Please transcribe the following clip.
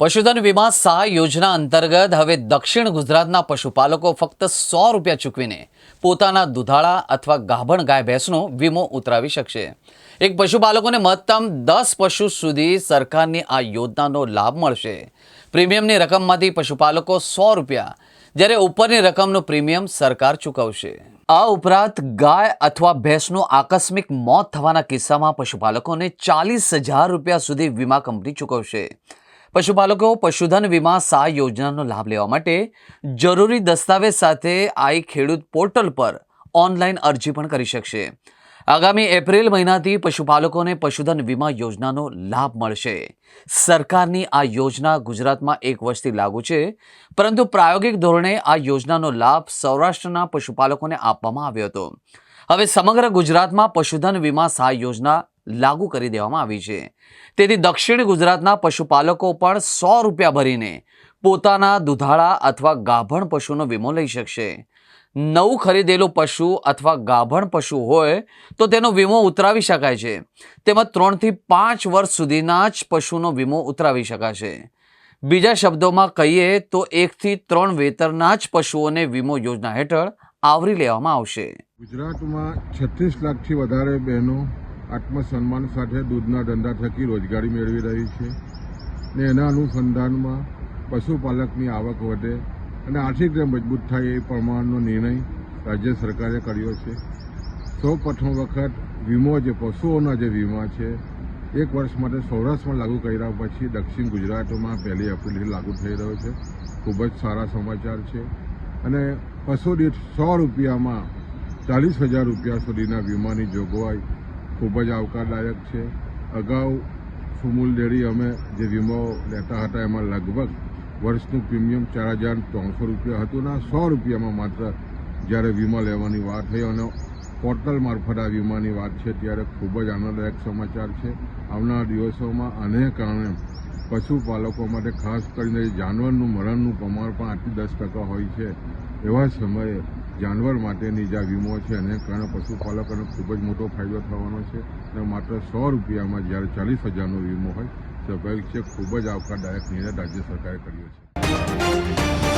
પશુધન વીમા સહાય યોજના અંતર્ગત હવે દક્ષિણ ગુજરાતના પશુપાલકો ફક્ત ₹100 ચૂકવીને પોતાના દુધાળા અથવા ગાભણ ગાય ભેંસનો વીમો ઉતરાવી શકશે। એક પશુપાલકોને મહત્તમ 10 પશુ સુધી સરકારની આ યોજનાનો લાભ મળશે। પ્રીમિયમની રકમમાંથી પશુપાલકો ₹100 જ્યારે ઉપરની રકમનું પ્રીમિયમ સરકાર ચૂકવશે। આ ઉપરાંત ગાય અથવા ભેંસનું આકસ્મિક મોત થવાના કિસ્સામાં પશુપાલકોને ₹40,000 સુધી વીમા કંપની ચૂકવશે। પશુપાલકો પશુધન વીમા સહાય યોજનાનો લાભ લેવા માટે જરૂરી દસ્તાવેજ સાથે આઈ ખેડૂત પોર્ટલ પર ઓનલાઈન અરજી પણ કરી શકશે। આગામી એપ્રિલ મહિનાથી પશુપાલકોને પશુધન વીમા યોજનાનો લાભ મળશે। સરકારની આ યોજના ગુજરાતમાં 1 વર્ષથી લાગુ છે, પરંતુ પ્રાયોગિક ધોરણે આ યોજનાનો લાભ સૌરાષ્ટ્રના પશુપાલકોને આપવામાં આવ્યો હતો। હવે સમગ્ર ગુજરાતમાં પશુધન વીમા સહાય યોજના લાગુ કરી દેવામાં આવી છે। તેથી દક્ષિણ ગુજરાતના પશુપાલકો પણ ₹100 ભરીને પોતાના દુધાળા અથવા ગાભણ પશુનો વીમો લઈ શકશે। નવું ખરીદેલું પશુ અથવા ગાભણ પશુ હોય તો તેનો વીમો ઉતરાવી શકાય છે। તેમજ 3 થી 5 વર્ષ સુધીના જ પશુનો વીમો ઉતરાવી શકાશે। બીજા શબ્દોમાં કહીએ તો 1 થી 3 વેતરના જ પશુઓને વીમો યોજના હેઠળ આવરી લેવામાં આવશે। ગુજરાતમાં 36 લાખથી વધારે બહેનો આત્મસન્માન સાથે દૂધના ધંધા થકી રોજગારી મેળવી રહી છે ને એના અનુસંધાનમાં પશુપાલકની આવક વધે અને આર્થિક રીતે મજબૂત થાય એ પ્રમાણનો નિર્ણય રાજ્ય સરકારે કર્યો છે। સૌ પ્રથમ વખત વીમો જે પશુઓના જે વીમા છે 1 વર્ષ માટે સૌરાષ્ટ્રમાં લાગુ કર્યા પછી દક્ષિણ ગુજરાતમાં 1 એપ્રિલથી લાગુ થઈ રહ્યો છે। ખૂબ જ સારા સમાચાર છે અને પશુ દીઠ ₹100માં ₹40,000 સુધીના વીમાની જોગવાઈ ખૂબ જ આવકારદાયક છે। અગાઉ સુમૂલ ડેરી અમે જે વીમો લેતા હતા એમાં લગભગ વર્ષનું પ્રીમિયમ ₹4,300 હતું ને ₹100માં માત્ર જ્યારે વીમા લેવાની વાત થઈ અને પોર્ટલ મારફત આ વીમાની વાત છે ત્યારે ખૂબ જ આનંદદાયક સમાચાર છે। આવનારા દિવસોમાં આને કારણે પશુપાલકો માટે ખાસ કરીને જાનવરનું મરણનું પ્રમાણ પણ 8-10% હોય છે। એવા સમયે જાનવર માટેની જે વીમો છે એને કારણે પશુપાલકોને ખૂબ જ મોટો ફાયદો થવાનો છે અને માત્ર ₹100માં જ્યારે ₹40,000નો વીમો હોય સ્વાભાવિક છે ખૂબ જ આવકારદાયક નિર્ણય રાજ્ય સરકારે કર્યો છે।